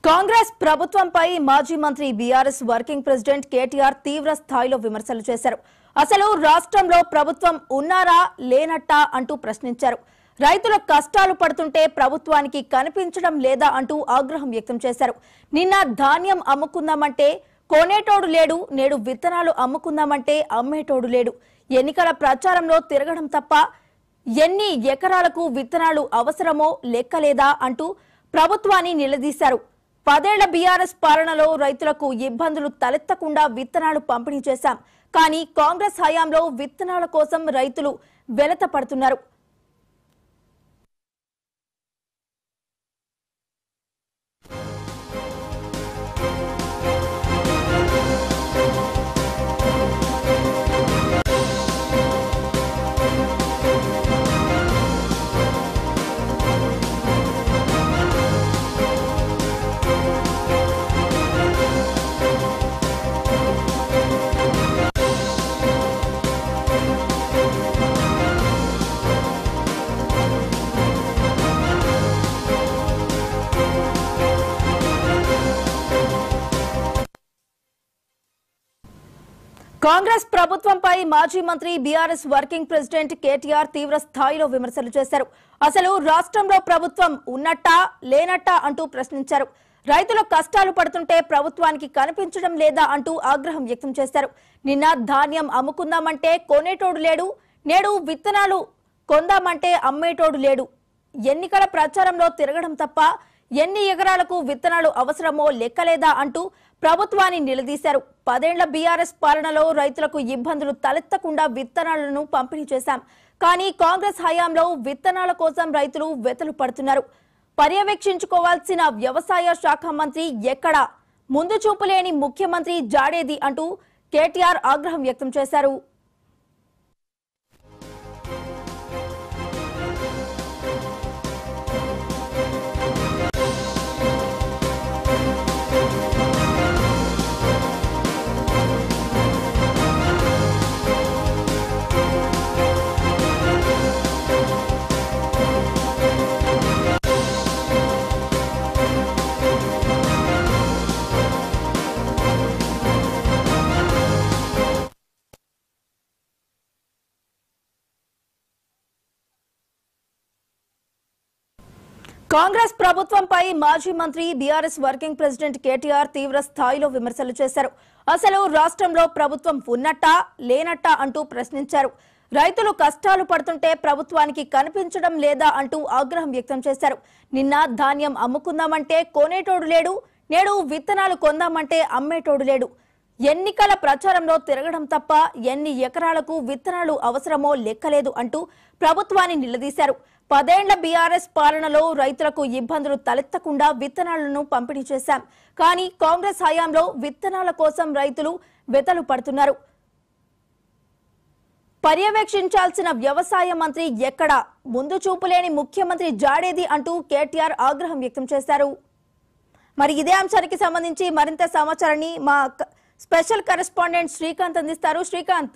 కాంగ్రెస్ ప్రభుత్వంపై మాజీ మంత్రి బీఆర్ఎస్ వర్కింగ్ ప్రెసిడెంట్ కేటీఆర్ తీవ్ర స్థాయిలో విమర్శలు చేశారు. అసలు రాష్ట్రంలో ప్రభుత్వం ఉన్నారా లేనట్టా అంటూ ప్రశ్నించారు. రైతుల కష్టాలు పడుతుంటే ప్రభుత్వానికి కనిపించడం లేదా అంటూ ఆగ్రహం వ్యక్తం చేశారు. నిన్న ధాన్యం అమ్ముకుందామంటే కొనేటోడు లేడు, నేడు విత్తనాలు అమ్ముకుందామంటే అమ్మేటోడు లేడు. ఎన్నికల ప్రచారంలో తిరగడం తప్ప ఎన్ని ఎకరాలకు విత్తనాలు అవసరమో లెక్కలేదా అంటూ ప్రభుత్వాన్ని నిలదీశారు. 10 ఏళ్ల బీఆర్ఎస్ పాలనలో రైతులకు ఇబ్బందులు తలెత్తకుండా విత్తనాలు పంపిణీ చేశాం. కానీ కాంగ్రెస్ హయాంలో విత్తనాల కోసం రైతులు వెలత పడుతున్నారు. కాంగ్రెస్ ప్రభుత్వంపై మాజీ మంత్రి బీఆర్ఎస్ వర్కింగ్ ప్రెసిడెంట్ కేటీఆర్ తీవ్ర స్థాయిలో విమర్శలు చేశారు. అసలు రాష్ట్రంలో ప్రభుత్వం ఉన్నట్టా లేనట్టా అంటూ ప్రశ్నించారు. రైతుల కష్టాలు పడుతుంటే ప్రభుత్వానికి కనిపించడం లేదా అంటూ ఆగ్రహం వ్యక్తం చేశారు. నిన్న ధాన్యం అమ్ముకుందామంటే కొనేటోడు లేడు, నేడు విత్తనాలు కొందామంటే అమ్మేటోడు లేడు. ఎన్నికల ప్రచారంలో తిరగడం తప్ప ఎన్ని ఎకరాలకు విత్తనాలు అవసరమో లెక్కలేదా అంటూ ప్రభుత్వాన్ని నిలదీశారు. 10 ఏళ్ల బీఆర్ఎస్ పాలనలో రైతులకు ఇబ్బందులు తలెత్తకుండా విత్తనాలను పంపిణీ చేశాం. కానీ కాంగ్రెస్ హయాంలో విత్తనాల కోసం రైతులు వెతలు పడుతున్నారు. పర్యవేక్షించుకోవాల్సిన వ్యవసాయ శాఖ మంత్రి ఎక్కడా, ముందు చూపులేని ముఖ్యమంత్రి జాడేది అంటూ కేటీఆర్ ఆగ్రహం వ్యక్తం చేశారు. కాంగ్రెస్ ప్రభుత్వంపై మాజీ మంత్రి బీఆర్ఎస్ వర్కింగ్ ప్రెసిడెంట్ కేటీఆర్ తీవ్ర స్థాయిలో విమర్శలు చేశారు. అసలు రాష్ట్రంలో ప్రభుత్వం ఉన్నట్టా లేనట్టా అంటూ ప్రశ్నించారు. రైతులు కష్టాలు పడుతుంటే ప్రభుత్వానికి కనిపించడం లేదా అంటూ ఆగ్రహం వ్యక్తం చేశారు. నిన్న ధాన్యం అమ్ముకుందామంటే కొనేటోడు లేడు, నేడు విత్తనాలు కొందామంటే అమ్మేటోడు లేడు. ఎన్నికల ప్రచారంలో తిరగడం తప్ప ఎన్ని ఎకరాలకు విత్తనాలు అవసరమో లెక్కలేదు అంటూ ప్రభుత్వాన్ని నిలదీశారు. 10 ఏళ్ల బీఆర్ఎస్ పాలనలో రైతులకు ఇబ్బందులు తలెత్తకుండా విత్తనాలను పంపిణీ చేశాం. కానీ కాంగ్రెస్ హయాంలో విత్తనాల కోసం రైతులు వెతలు పడుతున్నారు. పర్యవేక్షించాల్సిన వ్యవసాయ మంత్రి ఎక్కడా, ముందు చూపులేని ముఖ్యమంత్రి జాడేది అంటూ కేటీఆర్ ఆగ్రహం వ్యక్తం చేశారు. మరి ఇదే అంశానికి సంబంధించి మరింత సమాచారాన్ని మా స్పెషల్ కరెస్పాండెంట్ శ్రీకాంత్ అందిస్తారు. శ్రీకాంత్,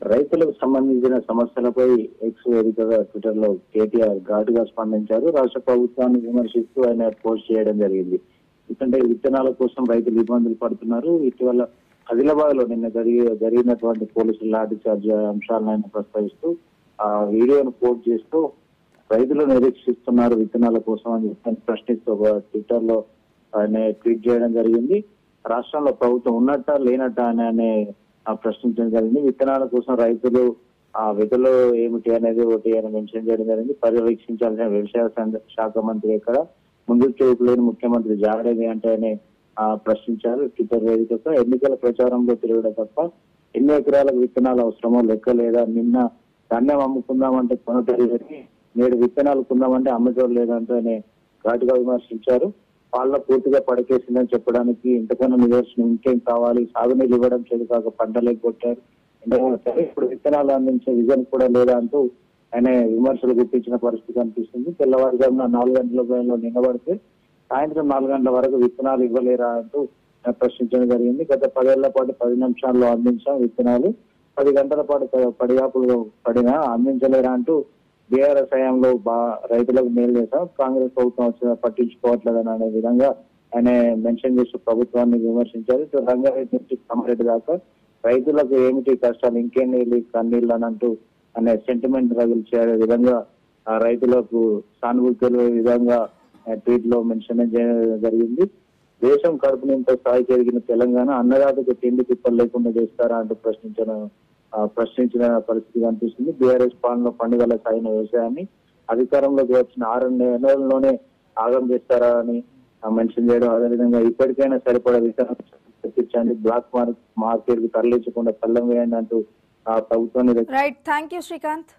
రైతులకు సంబంధించిన సమస్యలపై ఎక్స్ వేదికగా ట్విట్టర్ లో కేటీఆర్ ఘాటుగా స్పందించారు. రాష్ట్ర ప్రభుత్వాన్ని విమర్శిస్తూ ఆయన పోస్ట్ చేయడం జరిగింది. ఎందుకంటే విత్తనాల కోసం రైతులు ఇబ్బందులు పడుతున్నారు. ఇటీవల ఆదిలాబాద్ లో నిన్న జరిగినటువంటి పోలీసుల లాఠీ చార్జ్ అంశాలను ఆయన ప్రస్తావిస్తూ ఆ వీడియోను పోస్ట్ చేస్తూ రైతులు నిరీక్షిస్తున్నారు విత్తనాల కోసం అని చెప్పి ప్రశ్నిస్తూ ట్విట్టర్ లో ఆయన ట్వీట్ చేయడం జరిగింది. రాష్ట్రంలో ప్రభుత్వం ఉన్నట్టా లేనట్టా అని ప్రశ్నించడం జరిగింది. విత్తనాల కోసం రైతులు ఆ విధులు ఏమిటి అనేది ఒకటి ఆయన మెన్షన్ చేయడం జరిగింది. పర్యవేక్షించాల్సిన వ్యవసాయ శాఖ మంత్రి ఎక్కడ, ముందు చూపు లేని ముఖ్యమంత్రి జాడేది అంటే ఆయన ప్రశ్నించారు. ట్విట్టర్ వేదికగా ఎన్నికల ప్రచారంలో తిరగడం తప్ప ఎన్ని ఎకరాలకు విత్తనాలు అవసరమో లెక్క లేదా, నిన్న ధాన్యం అమ్ముకుందామంటే కొనటోడు లేదని, నేడు విత్తనాలు కొందామంటే అమ్మటోడు లేదంటూ ఆయన ఘాటుగా విమర్శించారు. పాలన పూర్తిగా పడకేసిందని చెప్పడానికి ఇంతకన్నా నిదర్శనం ఇంకేం కావాలి, సాగునీళ్ళు ఇవ్వడం చేదు కాక పంటలకు కొట్టారు. ఇప్పుడు విత్తనాలు అందించే విజన్ కూడా లేదా అంటూ ఆయన విమర్శలు గుర్తించిన పరిస్థితి కనిపిస్తుంది. తెల్లవారుజామున 4 గంటల సమయంలో నిలబడితే సాయంత్రం 4 గంటల వరకు విత్తనాలు ఇవ్వలేరా అంటూ ప్రశ్నించడం జరిగింది. గత 10 ఏళ్ల పాటు 10 నిమిషాల్లో అందించాం విత్తనాలు, 10 గంటల పాటు పడిగాపులు పడినా అందించలేరా అంటూ బీఆర్ఎస్ హయాంలో రైతులకు మేలు చేశాం, కాంగ్రెస్ ప్రభుత్వం వచ్చిన పట్టించుకోవట్లేదని అనే విధంగా ఆయన మెన్షన్ చేస్తూ ప్రభుత్వాన్ని విమర్శించారు. ఇటు రంగారెడ్డి నుంచి కామారెడ్డి దాకా రైతులకు ఏమిటి కష్టాలు, ఇంకేం నీళ్ళు కన్నీళ్ళు అని అంటూ అనే సెంటిమెంట్ రగిల్చే విధంగా ఆ రైతులకు సానుభూతి తెలిపే విధంగా ట్వీట్ లో మెన్షన్ చేయడం జరిగింది. దేశం కడుపు నింపై స్థాయికి ఎదిగిన తెలంగాణ అన్నదాతకు తిండి తిప్పలు లేకుండా చేస్తారా అంటూ ప్రశ్నించిన పరిస్థితి కనిపిస్తుంది. బీఆర్ఎస్ పాలనలో పండుగల సాగిన వ్యవసాయాన్ని అధికారంలోకి వచ్చిన 6 నెలల్లోనే ఆగం చేస్తారా అని మెన్షన్ చేయడం, అదేవిధంగా ఇప్పటికైనా సరిపడా విధానం తెప్పించండి, బ్లాక్ మార్కెట్ కు తరలించకుండా కళ్ళం వేయండి అంటూ ఆ ప్రభుత్వాన్ని రైట్, థ్యాంక్ యూ శ్రీకాంత్.